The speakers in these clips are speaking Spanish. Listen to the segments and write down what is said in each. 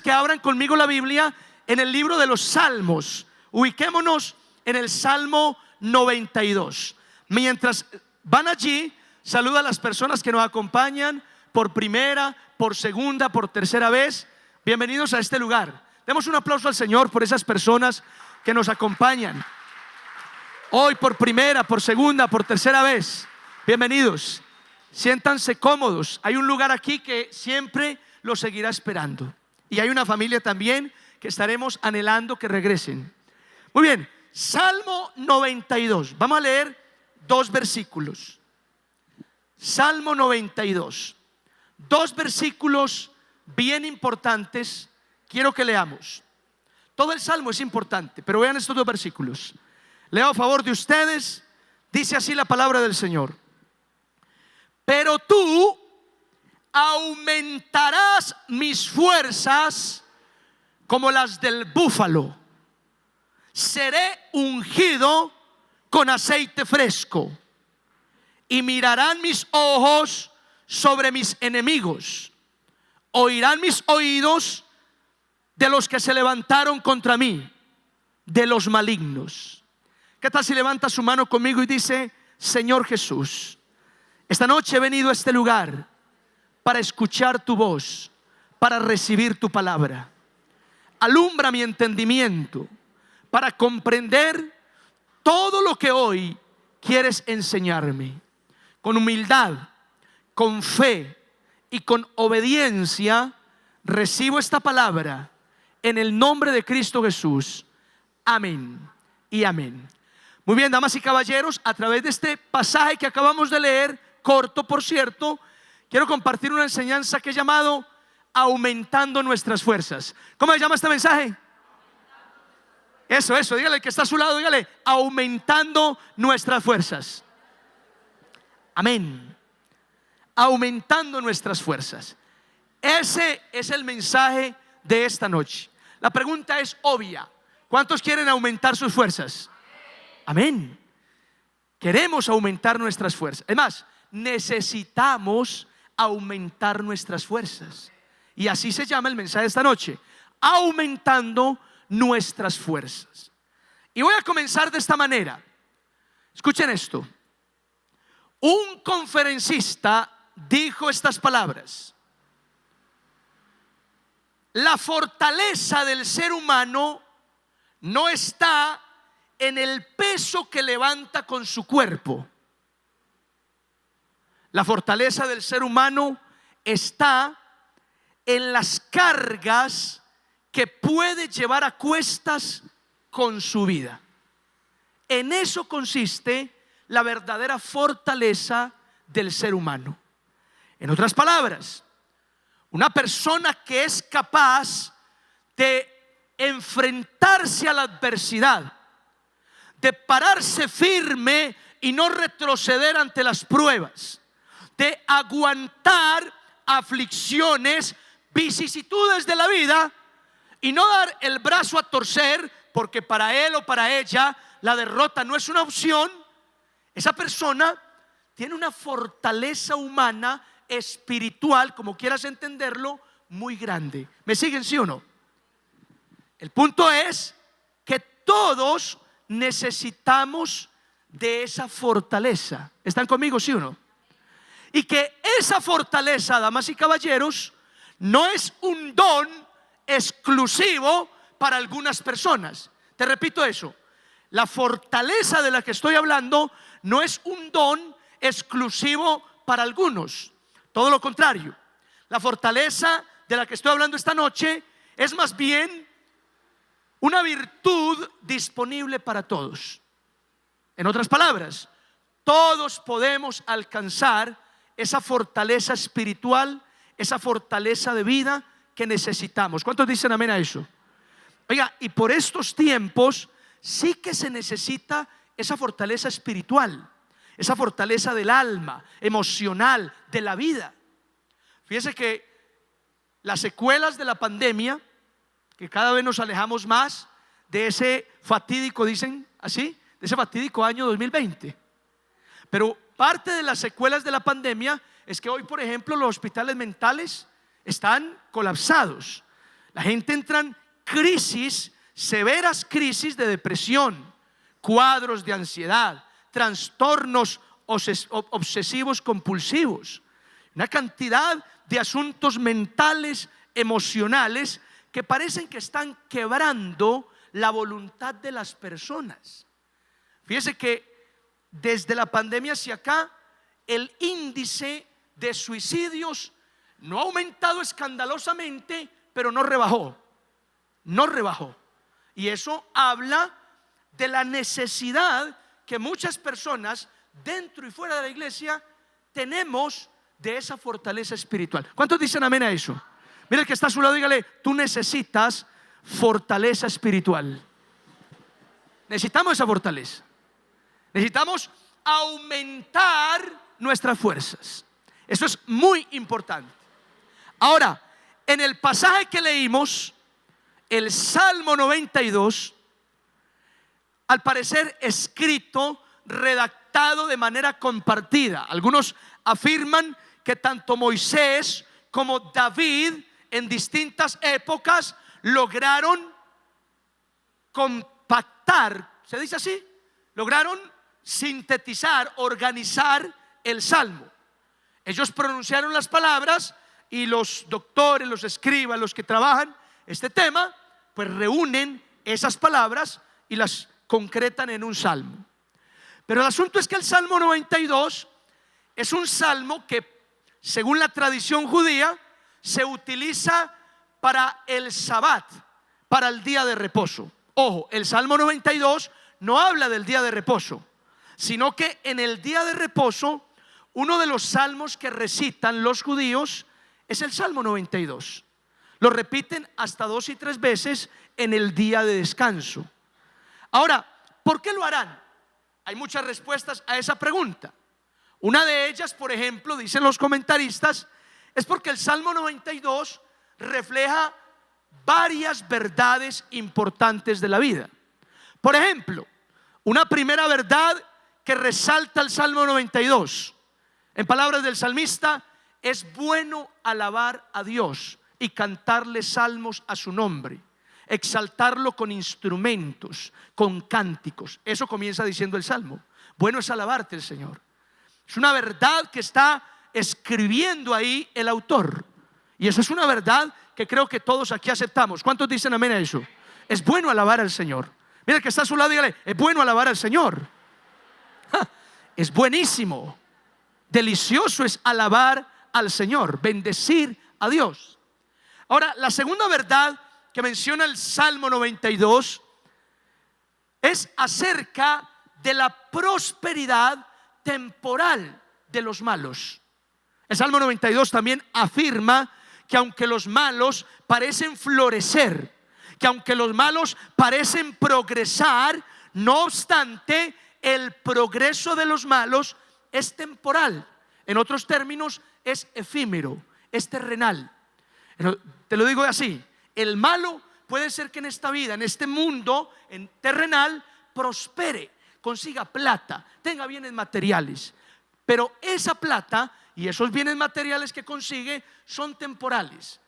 que abran conmigo la Biblia en el libro de los Salmos. Ubiquémonos en el Salmo 92. Mientras van allí, saluda a las personas que nos acompañan por primera, por segunda, por tercera vez. Bienvenidos a este lugar. Demos un aplauso al Señor por esas personas que nos acompañan hoy por primera, por segunda, por tercera vez. Bienvenidos. Siéntanse cómodos. Hay un lugar aquí que siempre los seguirá esperando. Y hay una familia también que estaremos anhelando que regresen. Muy bien, Salmo 92. Vamos a leer 2 versículos. Salmo 92. 2 versículos bien importantes. Quiero que leamos. Todo el Salmo es importante, pero vean estos 2 versículos. Leo a favor de ustedes. Dice así la palabra del Señor: pero tú aumentarás mis fuerzas como las del búfalo. Seré ungido con aceite fresco, y mirarán mis ojos sobre mis enemigos. Oirán mis oídos de los que se levantaron contra mí, de los malignos. ¿Qué tal si levanta su mano conmigo y dice: Señor Jesús, esta noche he venido a este lugar para escuchar tu voz, para recibir tu palabra. Alumbra mi entendimiento para comprender todo lo que hoy quieres enseñarme. Con humildad, con fe y con obediencia recibo esta palabra en el nombre de Cristo Jesús. Amén y amén. Muy bien, damas y caballeros, a través de este pasaje que acabamos de leer, corto por cierto, quiero compartir una enseñanza que he llamado aumentando nuestras fuerzas. ¿Cómo se llama este mensaje? Eso, dígale que está a su lado, dígale: aumentando nuestras fuerzas. Amén. Aumentando nuestras fuerzas. Ese es el mensaje de esta noche. La pregunta es obvia: ¿cuántos quieren aumentar sus fuerzas? Amén. Queremos aumentar nuestras fuerzas. Es más, necesitamos aumentar nuestras fuerzas. Y así se llama el mensaje de esta noche: aumentando nuestras fuerzas. Y voy a comenzar de esta manera. Escuchen esto. Un conferencista dijo estas palabras: la fortaleza del ser humano no está en el peso que levanta con su cuerpo. La fortaleza del ser humano está en las cargas que puede llevar a cuestas con su vida. En eso consiste la verdadera fortaleza del ser humano. En otras palabras, una persona que es capaz de enfrentarse a la adversidad, de pararse firme y no retroceder ante las pruebas, de aguantar aflicciones, vicisitudes de la vida y no dar el brazo a torcer porque para él o para ella la derrota no es una opción. Esa persona tiene una fortaleza humana, espiritual, como quieras entenderlo, muy grande. ¿Me siguen, sí o no? El punto es que todos necesitamos de esa fortaleza. ¿Están conmigo, sí o no? Y que esa fortaleza, damas y caballeros, no es un don exclusivo para algunas personas. Te repito eso: la fortaleza de la que estoy hablando no es un don exclusivo para algunos. Todo lo contrario, la fortaleza de la que estoy hablando esta noche es más bien una virtud disponible para todos. En otras palabras, todos podemos alcanzar esa fortaleza espiritual, esa fortaleza de vida que necesitamos. ¿Cuántos dicen amén a eso? Oiga, y por estos tiempos sí que se necesita esa fortaleza espiritual, esa fortaleza del alma, emocional, de la vida. Fíjese que las secuelas de la pandemia, que cada vez nos alejamos más de ese fatídico, dicen así, de ese fatídico año 2020. Pero parte de las secuelas de la pandemia es que hoy, por ejemplo, los hospitales mentales están colapsados. La gente entra en crisis, severas crisis de depresión, cuadros de ansiedad, trastornos obsesivos compulsivos, una cantidad de asuntos mentales, emocionales, que parecen que están quebrando la voluntad de las personas. Fíjese que desde la pandemia hacia acá, el índice de suicidios no ha aumentado escandalosamente, pero no rebajó. Y eso habla de la necesidad que muchas personas dentro y fuera de la iglesia tenemos de esa fortaleza espiritual. ¿Cuántos dicen amén a eso? Mira el que está a su lado, dígale: tú necesitas fortaleza espiritual. Necesitamos esa fortaleza. Necesitamos aumentar nuestras fuerzas. Eso es muy importante. Ahora, en el pasaje que leímos, el Salmo 92, al parecer escrito, redactado de manera compartida. Algunos afirman que tanto Moisés como David en distintas épocas lograron compactar, ¿se dice así? Lograron sintetizar, organizar el Salmo. Ellos pronunciaron las palabras y los doctores, los escribas, los que trabajan este tema, pues reúnen esas palabras y las concretan en un salmo. Pero el asunto es que el Salmo 92 es un salmo que, según la tradición judía, se utiliza para el Sabbat, para el día de reposo. Ojo, el Salmo 92 no habla del día de reposo, sino que en el día de reposo, uno de los salmos que recitan los judíos es el Salmo 92. Lo repiten hasta 2 y 3 veces en el día de descanso. Ahora, ¿por qué lo harán? Hay muchas respuestas a esa pregunta. Una de ellas, por ejemplo, dicen los comentaristas, es porque el Salmo 92 refleja varias verdades importantes de la vida. Por ejemplo, una primera verdad que resalta el Salmo 92, en palabras del salmista: es bueno alabar a Dios y cantarle salmos a su nombre, exaltarlo con instrumentos, con cánticos. Eso comienza diciendo el Salmo. Bueno es alabarte el Señor. Es una verdad que está escribiendo ahí el autor, y eso es una verdad que creo que todos aquí aceptamos. ¿Cuántos dicen amén a eso? Es bueno alabar al Señor. Mira el que está a su lado, dígale: es bueno alabar al Señor. Es buenísimo, delicioso es alabar al Señor, bendecir a Dios. Ahora, la segunda verdad que menciona el Salmo 92 es acerca de la prosperidad temporal de los malos. El Salmo 92 también afirma que aunque los malos parecen florecer, que aunque los malos parecen progresar, no obstante, el progreso de los malos es temporal. En otros términos, es efímero, es terrenal. Pero te lo digo así: el malo puede ser que en esta vida, en este mundo en terrenal, prospere, consiga plata, tenga bienes materiales, pero esa plata y esos bienes materiales que consigue son temporales.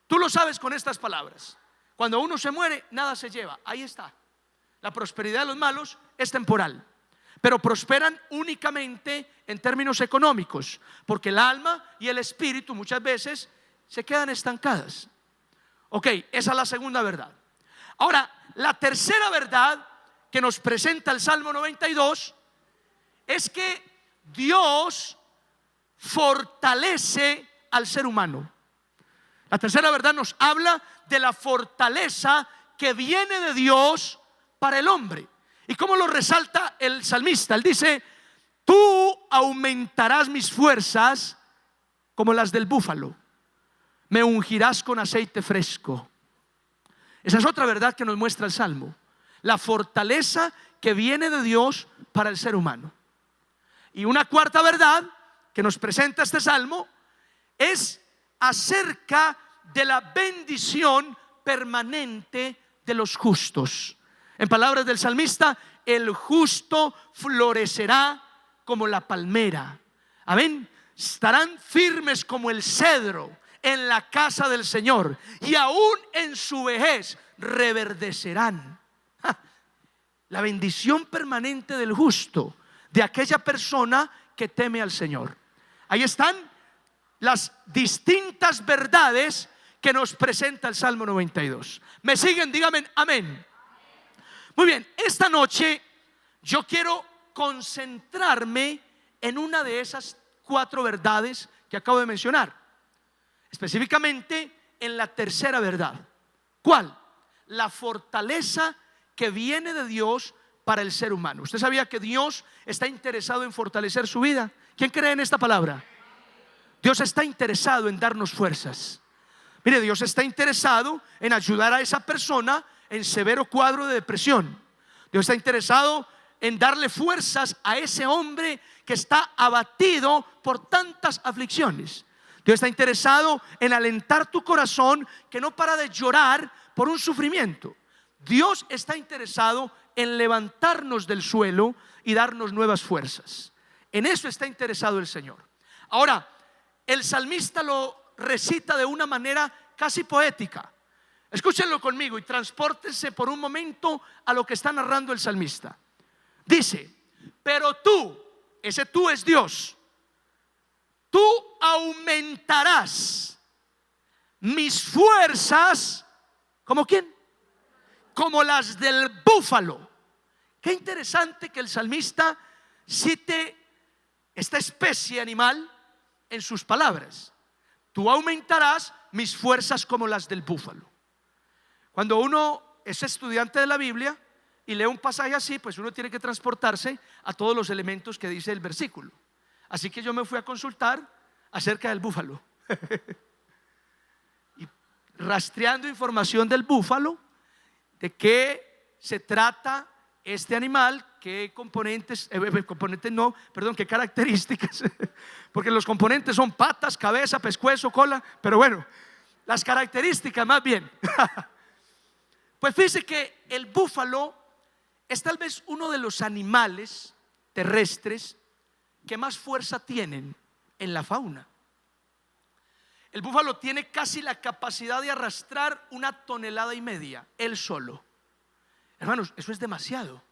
Tú lo sabes con estas palabras: cuando uno se muere, nada se lleva. Ahí está. La prosperidad de los malos es temporal, pero prosperan únicamente en términos económicos, porque el alma y el espíritu muchas veces se quedan estancadas. Ok, esa es la segunda verdad. Ahora, la tercera verdad que nos presenta el Salmo 92 es que Dios fortalece al ser humano. La tercera verdad nos habla de la fortaleza que viene de Dios para el hombre. ¿Y cómo lo resalta el salmista? Él dice: tú aumentarás mis fuerzas como las del búfalo, me ungirás con aceite fresco. Esa es otra verdad que nos muestra el Salmo, la fortaleza que viene de Dios para el ser humano. Y una cuarta verdad que nos presenta este Salmo es acerca de la bendición permanente de los justos. En palabras del salmista: el justo florecerá como la palmera. Amén. Estarán firmes como el cedro, en la casa del Señor, y aún en su vejez reverdecerán. La bendición permanente del justo, de aquella persona que teme al Señor. Ahí están las distintas verdades que nos presenta el Salmo 92. ¿Me siguen? Díganme amén. Muy bien, esta noche yo quiero concentrarme en una de esas 4 verdades que acabo de mencionar, específicamente en la tercera verdad. ¿Cuál? La fortaleza que viene de Dios para el ser humano. ¿Usted sabía que Dios está interesado en fortalecer su vida? ¿Quién cree en esta palabra? Dios está interesado en darnos fuerzas. Mire, Dios está interesado en ayudar a esa persona en severo cuadro de depresión. Dios está interesado en darle fuerzas a ese hombre que está abatido por tantas aflicciones. Dios está interesado en alentar tu corazón que no para de llorar por un sufrimiento. Dios está interesado en levantarnos del suelo y darnos nuevas fuerzas. En eso está interesado el Señor. Ahora, el salmista lo recita de una manera casi poética. Escúchenlo conmigo y transpórtense por un momento a lo que está narrando el salmista. Dice: pero tú, ese tú es Dios, tú aumentarás mis fuerzas. ¿Como quién? Como las del búfalo. Qué interesante que el salmista cite esta especie animal en sus palabras. Tú aumentarás mis fuerzas como las del búfalo. Cuando uno es estudiante de la Biblia y lee un pasaje así, pues uno tiene que transportarse a todos los elementos que dice el versículo. Así que yo me fui a consultar acerca del búfalo y rastreando información del búfalo, de qué se trata este animal, qué componentes, qué características, porque los componentes son patas, cabeza, pescuezo, cola, pero bueno, las características más bien. Pues fíjese que el búfalo es tal vez uno de los animales terrestres que más fuerza tienen en la fauna. El búfalo tiene casi la capacidad de arrastrar 1,5 toneladas él solo. Hermanos, eso es demasiado.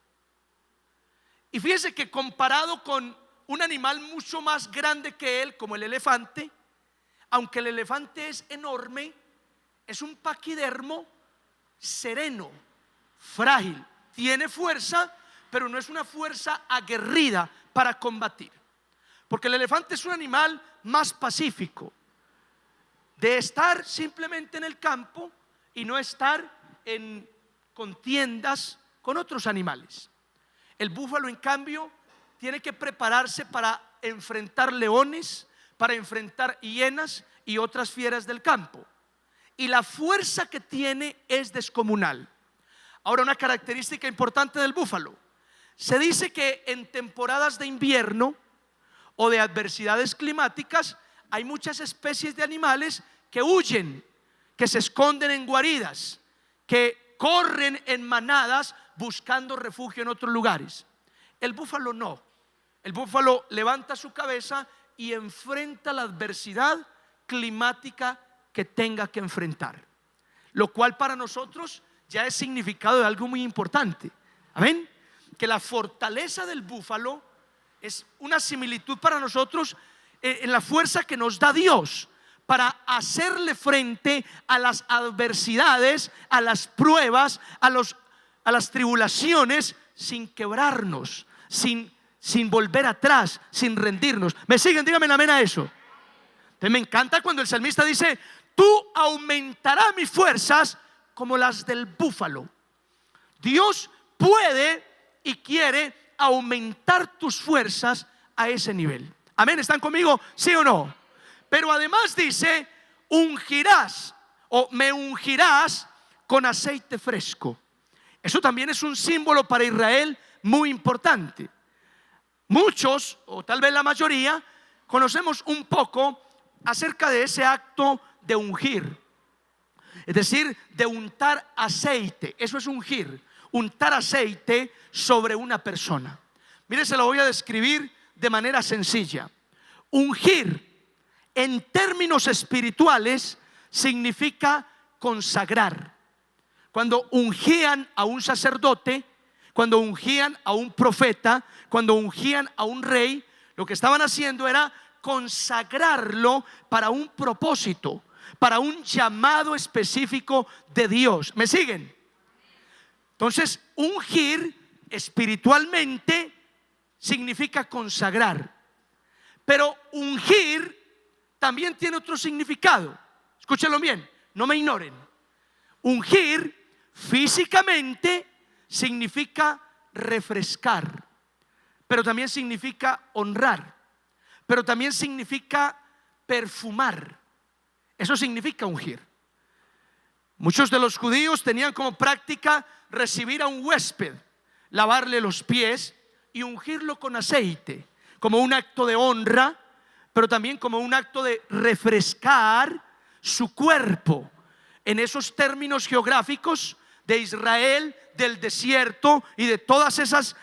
Y fíjese que comparado con un animal mucho más grande que él, como el elefante, aunque el elefante es enorme, es un paquidermo sereno, frágil, tiene fuerza, pero no es una fuerza aguerrida para combatir. Porque el elefante es un animal más pacífico, de estar simplemente en el campo y no estar en contiendas con otros animales. El búfalo, en cambio, tiene que prepararse para enfrentar leones, para enfrentar hienas y otras fieras del campo. Y la fuerza que tiene es descomunal. Ahora, una característica importante del búfalo: se dice que en temporadas de invierno o de adversidades climáticas hay muchas especies de animales que huyen, que se esconden en guaridas, que corren en manadas buscando refugio en otros lugares. El búfalo no. El búfalo levanta su cabeza y enfrenta la adversidad climática que tenga que enfrentar, lo cual para nosotros ya es significado de algo muy importante. Amén. Que la fortaleza del búfalo es una similitud para nosotros en la fuerza que nos da Dios para hacerle frente a las adversidades, a las pruebas, a las tribulaciones, sin quebrarnos, sin volver atrás, sin rendirnos. ¿Me siguen? Díganme amén a eso. Entonces me encanta cuando el salmista dice: tú aumentarás mis fuerzas como las del búfalo. Dios puede y quiere aumentar tus fuerzas a ese nivel. Amén, ¿están conmigo? ¿Sí o no? Pero además dice: ungirás o me ungirás con aceite fresco. Eso también es un símbolo para Israel muy importante. Muchos, o tal vez la mayoría, conocemos un poco acerca de ese acto de ungir, es decir, de untar aceite. Eso es ungir, untar aceite sobre una persona. Mire, se lo voy a describir de manera sencilla. Ungir en términos espirituales significa consagrar. Cuando ungían a un sacerdote, cuando ungían a un profeta, cuando ungían a un rey, lo que estaban haciendo era consagrarlo para un propósito, para un llamado específico de Dios. ¿Me siguen? Entonces, ungir espiritualmente significa consagrar, pero ungir también tiene otro significado. Escúchenlo bien, no me ignoren. Ungir físicamente significa refrescar, pero también significa honrar, pero también significa perfumar. Eso significa ungir. Muchos de los judíos tenían como práctica recibir a un huésped, lavarle los pies y ungirlo con aceite, como un acto de honra, pero también como un acto de refrescar su cuerpo. En esos términos geográficos de Israel, del desierto y de todas esas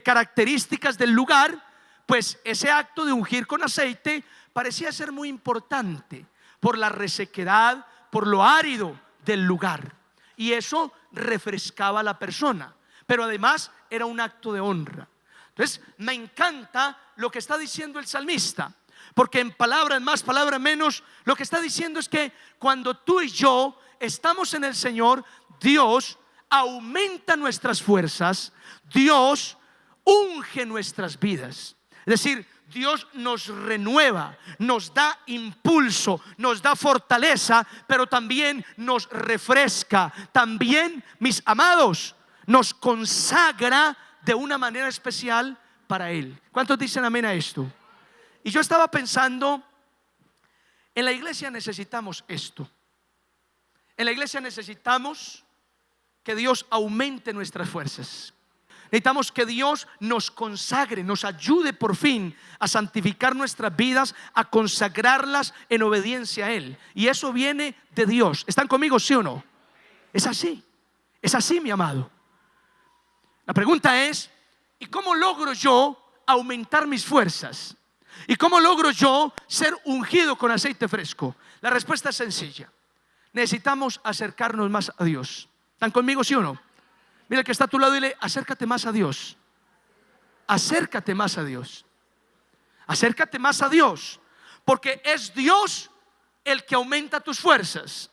características del lugar, pues ese acto de ungir con aceite parecía ser muy importante por la resequedad, por lo árido del lugar, y eso refrescaba a la persona, pero además era un acto de honra. Entonces me encanta lo que está diciendo el salmista, porque en palabras más, palabras menos, lo que está diciendo es que cuando tú y yo estamos en el Señor, Dios aumenta nuestras fuerzas, Dios unge nuestras vidas. Es decir, Dios nos renueva, nos da impulso, nos da fortaleza, pero también nos refresca. También, mis amados, nos consagra de una manera especial para Él. ¿Cuántos dicen amén a esto? Y yo estaba pensando, en la iglesia necesitamos esto. En la iglesia necesitamos que Dios aumente nuestras fuerzas. Necesitamos que Dios nos consagre, nos ayude por fin a santificar nuestras vidas, a consagrarlas en obediencia a Él. Y eso viene de Dios. ¿Están conmigo, sí o no? Es así, mi amado. La pregunta es, ¿y cómo logro yo aumentar mis fuerzas? ¿Y cómo logro yo ser ungido con aceite fresco? La respuesta es sencilla. Necesitamos acercarnos más a Dios. ¿Están conmigo, sí o no? Mira el que está a tu lado y dile: acércate más a Dios. Acércate más a Dios. Acércate más a Dios, porque es Dios el que aumenta tus fuerzas.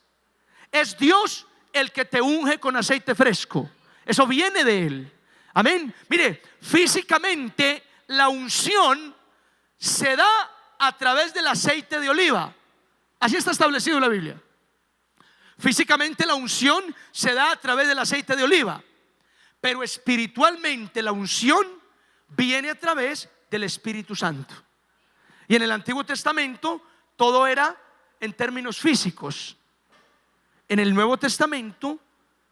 Es Dios el que te unge con aceite fresco. Eso viene de Él. Amén. Mire, físicamente la unción se da a través del aceite de oliva. Así está establecido en la Biblia. Físicamente la unción se da a través del aceite de oliva, pero espiritualmente la unción viene a través del Espíritu Santo. Y en el Antiguo Testamento todo era en términos físicos. En el Nuevo Testamento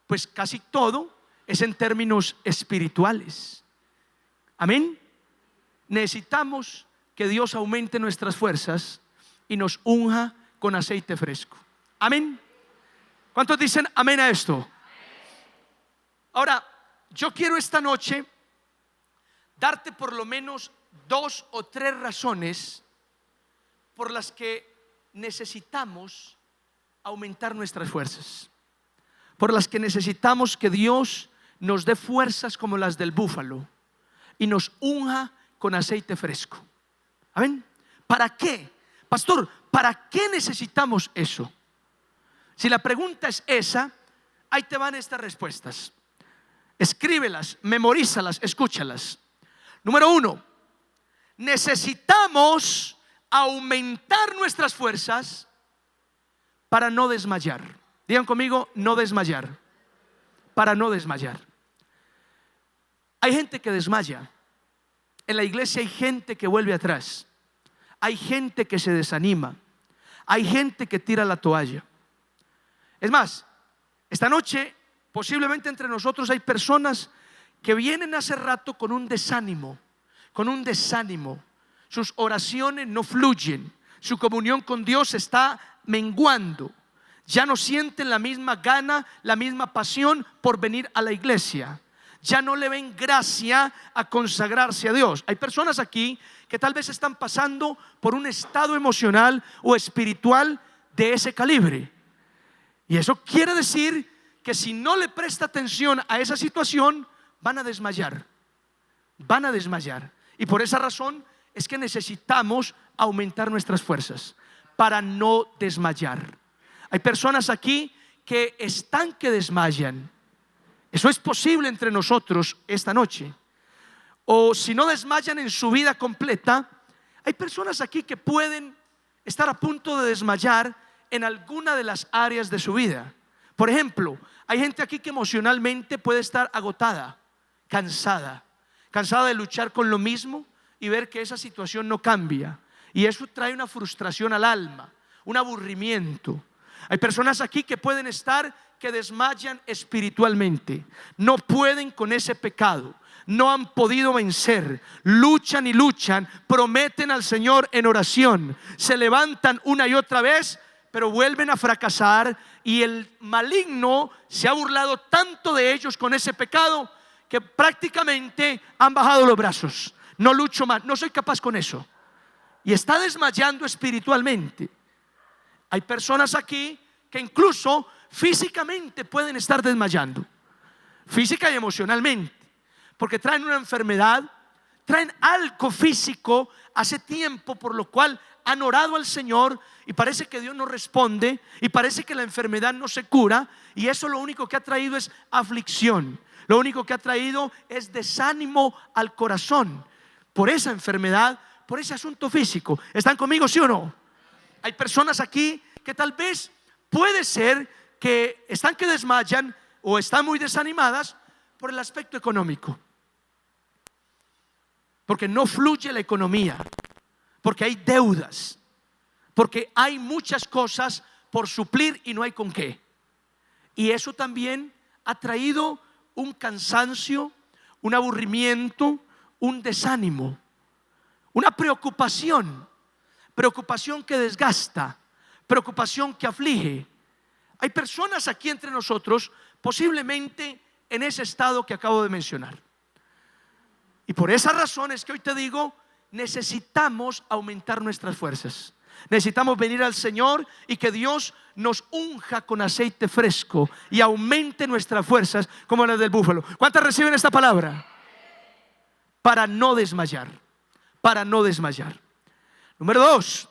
pues casi todo es en términos espirituales. Amén. Necesitamos que Dios aumente nuestras fuerzas y nos unja con aceite fresco. Amén. ¿Cuántos dicen amén a esto? Ahora, yo quiero esta noche darte por lo menos 2 o 3 razones por las que necesitamos aumentar nuestras fuerzas, por las que necesitamos que Dios nos dé fuerzas como las del búfalo y nos unja con aceite fresco. ¿Amén? ¿Para qué? Pastor, ¿para qué necesitamos eso? Si la pregunta es esa, ahí te van estas respuestas. Escríbelas, memorízalas, escúchalas. Número 1, necesitamos aumentar nuestras fuerzas para no desmayar. Digan conmigo, no desmayar. Para no desmayar. Hay gente que desmaya. En la iglesia hay gente que vuelve atrás. Hay gente que se desanima. Hay gente que tira la toalla. Es más, esta noche posiblemente entre nosotros hay personas que vienen hace rato con un desánimo, sus oraciones no fluyen, su comunión con Dios está menguando, ya no sienten la misma gana, la misma pasión por venir a la iglesia, ya no le ven gracia a consagrarse a Dios. Hay personas aquí que tal vez están pasando por un estado emocional o espiritual de ese calibre. Y eso quiere decir que si no le presta atención a esa situación, van a desmayar. Van a desmayar. Y por esa razón es que necesitamos aumentar nuestras fuerzas para no desmayar. Hay personas aquí que están que desmayan. Eso es posible entre nosotros esta noche. O si no desmayan en su vida completa, hay personas aquí que pueden estar a punto de desmayar en alguna de las áreas de su vida. Por ejemplo, hay gente aquí que emocionalmente puede estar agotada, cansada de luchar con lo mismo y ver que esa situación no cambia. Y eso trae una frustración al alma, un aburrimiento. Hay personas aquí que pueden estar que desmayan espiritualmente. No pueden con ese pecado. No han podido vencer. Luchan y luchan. Prometen al Señor en oración. Se levantan una y otra vez, pero vuelven a fracasar. Y el maligno se ha burlado tanto de ellos con ese pecado que prácticamente han bajado los brazos. No lucho más, no soy capaz con eso. Y está desmayando espiritualmente. Hay personas aquí que incluso físicamente pueden estar desmayando, física y emocionalmente, porque traen una enfermedad, traen algo físico hace tiempo por lo cual han orado al Señor y parece que Dios no responde y parece que la enfermedad no se cura, y eso lo único que ha traído es aflicción, lo único que ha traído es desánimo al corazón por esa enfermedad, por ese asunto físico. ¿Están conmigo, sí o no? Hay personas aquí que tal vez puede ser que están que desmayan o están muy desanimadas por el aspecto económico, porque no fluye la economía, porque hay deudas, porque hay muchas cosas por suplir y no hay con qué. Y eso también ha traído un cansancio, un aburrimiento, un desánimo, una preocupación que desgasta, preocupación que aflige. Hay personas aquí entre nosotros posiblemente en ese estado que acabo de mencionar. Y por esa razón es que hoy te digo, necesitamos aumentar nuestras fuerzas. Necesitamos venir al Señor y que Dios nos unja con aceite fresco y aumente nuestras fuerzas como las del búfalo. ¿Cuántas reciben esta palabra? Para no desmayar, para no desmayar. Número 2,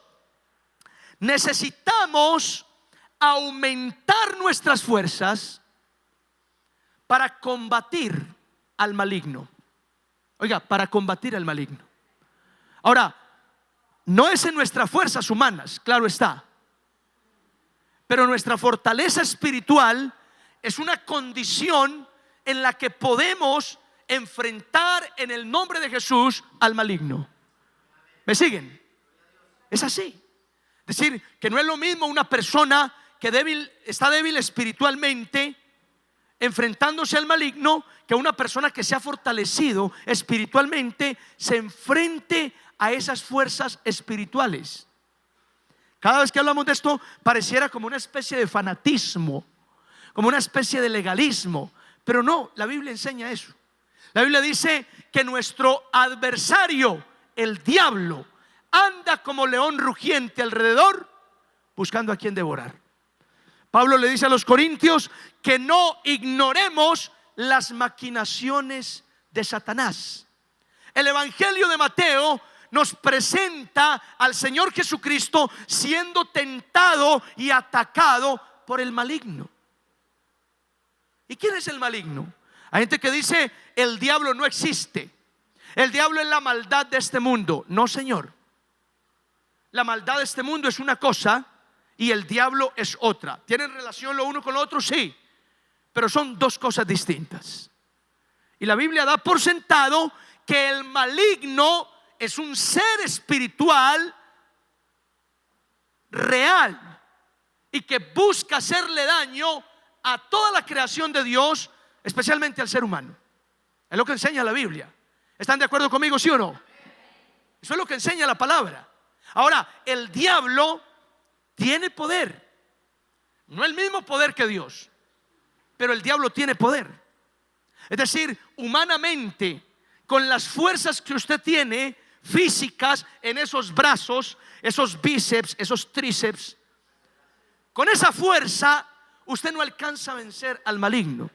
necesitamos aumentar nuestras fuerzas para combatir al maligno. Oiga, para combatir al maligno. Ahora, no es en nuestras fuerzas humanas, claro está, pero nuestra fortaleza espiritual es una condición en la que podemos enfrentar en el nombre de Jesús al maligno. ¿Me siguen? Es así. Es decir, que no es lo mismo una persona que está débil espiritualmente enfrentándose al maligno, que una persona que se ha fortalecido espiritualmente se enfrente a esas fuerzas espirituales. Cada vez que hablamos de esto pareciera como una especie de fanatismo, como una especie de legalismo, pero no, la Biblia enseña eso. La Biblia dice que nuestro adversario, el diablo, anda como león rugiente alrededor buscando a quien devorar. Pablo le dice a los corintios que no ignoremos las maquinaciones de Satanás. El evangelio de Mateo nos presenta al Señor Jesucristo siendo tentado y atacado por el maligno. ¿Y quién es el maligno? Hay gente que dice el diablo no existe, el diablo es la maldad de este mundo. No, señor. La maldad de este mundo es una cosa y el diablo es otra. ¿Tienen relación lo uno con lo otro? Sí, pero son dos cosas distintas. Y la Biblia da por sentado que el maligno es un ser espiritual real y que busca hacerle daño a toda la creación de Dios, especialmente al ser humano. Es lo que enseña la Biblia. ¿Están de acuerdo conmigo, sí o no? Eso es lo que enseña la palabra. Ahora, el diablo tiene poder, no el mismo poder que Dios, pero el diablo tiene poder. Es decir, humanamente, con las fuerzas que usted tiene físicas en esos brazos, esos bíceps, esos tríceps, con esa fuerza usted no alcanza a vencer al maligno,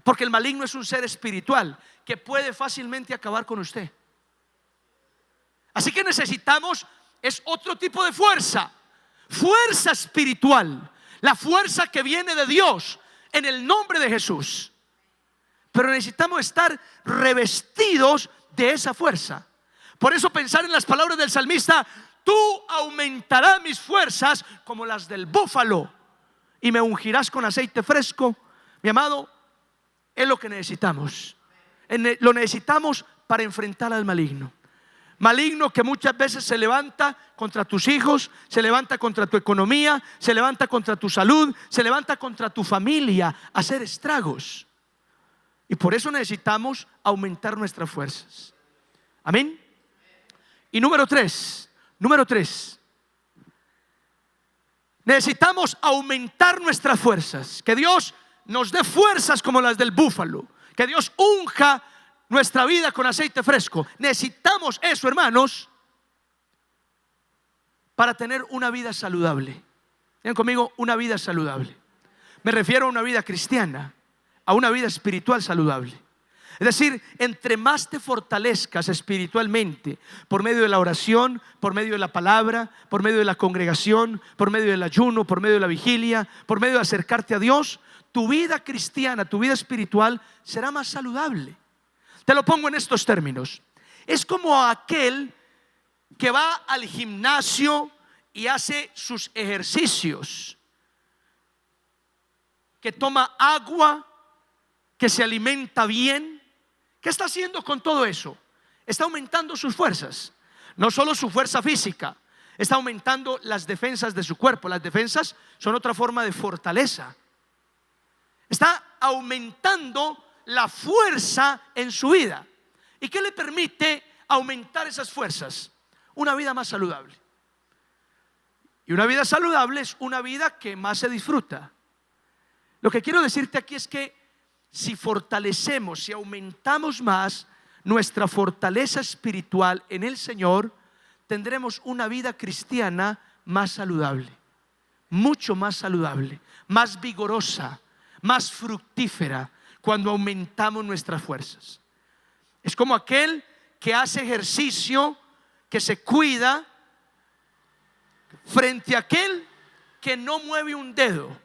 porque el maligno es un ser espiritual que puede fácilmente acabar con usted. Así que necesitamos es otro tipo de fuerza, fuerza espiritual, la fuerza que viene de Dios en el nombre de Jesús. Pero necesitamos estar revestidos de esa fuerza. Por eso pensar en las palabras del salmista: tú aumentarás mis fuerzas como las del búfalo y me ungirás con aceite fresco. Mi amado, es lo que necesitamos. Lo necesitamos para enfrentar al maligno. Maligno que muchas veces se levanta contra tus hijos, se levanta contra tu economía, se levanta contra tu salud, se levanta contra tu familia a hacer estragos. Y por eso necesitamos aumentar nuestras fuerzas. Amén. Y número tres, necesitamos aumentar nuestras fuerzas. Que Dios nos dé fuerzas como las del búfalo. Que Dios unja nuestra vida con aceite fresco. Necesitamos eso, hermanos, para tener una vida saludable. Digan conmigo, una vida saludable. Me refiero a una vida cristiana, a una vida espiritual saludable. Es decir, entre más te fortalezcas espiritualmente por medio de la oración, por medio de la palabra, por medio de la congregación, por medio del ayuno, por medio de la vigilia, por medio de acercarte a Dios, tu vida cristiana, tu vida espiritual será más saludable. Te lo pongo en estos términos. Es como aquel que va al gimnasio y hace sus ejercicios, que toma agua, que se alimenta bien. ¿Qué está haciendo con todo eso? Está aumentando sus fuerzas. No solo su fuerza física, está aumentando las defensas de su cuerpo. Las defensas son otra forma de fortaleza. Está aumentando la fuerza en su vida. ¿Y qué le permite aumentar esas fuerzas? Una vida más saludable. Y una vida saludable es una vida que más se disfruta. Lo que quiero decirte aquí es que si fortalecemos, si aumentamos más nuestra fortaleza espiritual en el Señor, tendremos una vida cristiana más saludable, mucho más saludable, más vigorosa, más fructífera, cuando aumentamos nuestras fuerzas. Es como aquel que hace ejercicio, que se cuida, frente a aquel que no mueve un dedo,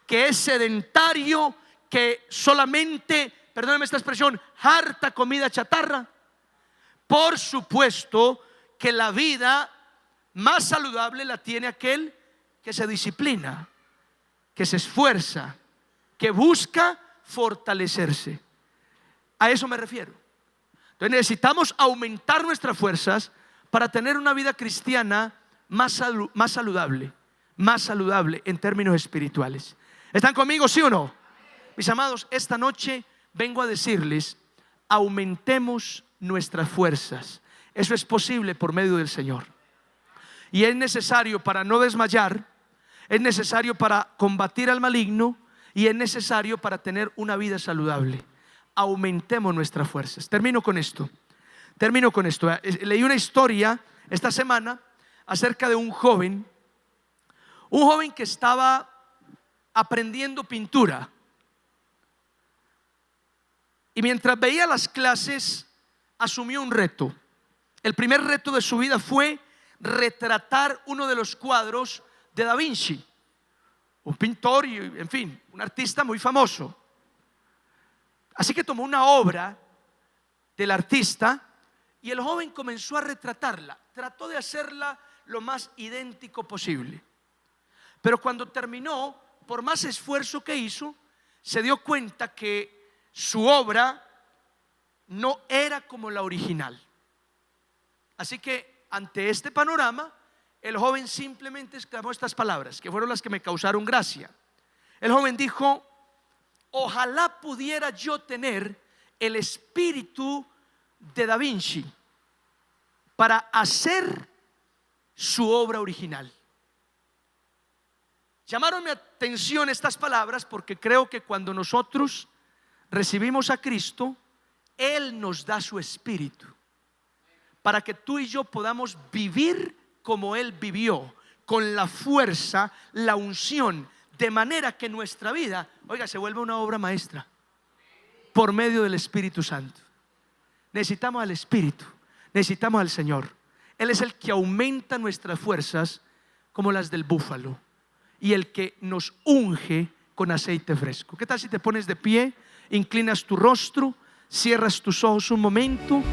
que es sedentario, que solamente, perdónenme esta expresión, harta comida chatarra. Por supuesto que la vida más saludable la tiene aquel que se disciplina, que se esfuerza, que busca fortalecerse. A eso me refiero. Entonces necesitamos aumentar nuestras fuerzas para tener una vida cristiana más saludable en términos espirituales. ¿Están conmigo, sí o no? Mis amados, esta noche vengo a decirles: aumentemos nuestras fuerzas. Eso es posible por medio del Señor. Y es necesario para no desmayar, es necesario para combatir al maligno, y es necesario para tener una vida saludable. Aumentemos nuestras fuerzas. Termino con esto. Leí una historia esta semana acerca de un joven que estaba aprendiendo pintura. Y mientras veía las clases, asumió un reto. El primer reto de su vida fue retratar uno de los cuadros de Da Vinci, un pintor y, en fin, un artista muy famoso. Así que tomó una obra del artista y el joven comenzó a retratarla. Trató de hacerla lo más idéntico posible. Pero cuando terminó, por más esfuerzo que hizo, se dio cuenta que su obra no era como la original. Así que ante este panorama, el joven simplemente exclamó estas palabras, que fueron las que me causaron gracia. El joven dijo: ojalá pudiera yo tener el espíritu de Da Vinci para hacer su obra original. Llamaron mi atención estas palabras porque creo que cuando nosotros recibimos a Cristo, Él nos da su Espíritu para que tú y yo podamos vivir como Él vivió, con la fuerza, la unción, de manera que nuestra vida, oiga, se vuelve una obra maestra por medio del Espíritu Santo. Necesitamos al Espíritu, necesitamos al Señor. Él es el que aumenta nuestras fuerzas como las del búfalo y el que nos unge con aceite fresco. ¿Qué tal si te pones de pie, inclinas tu rostro, cierras tus ojos un momento?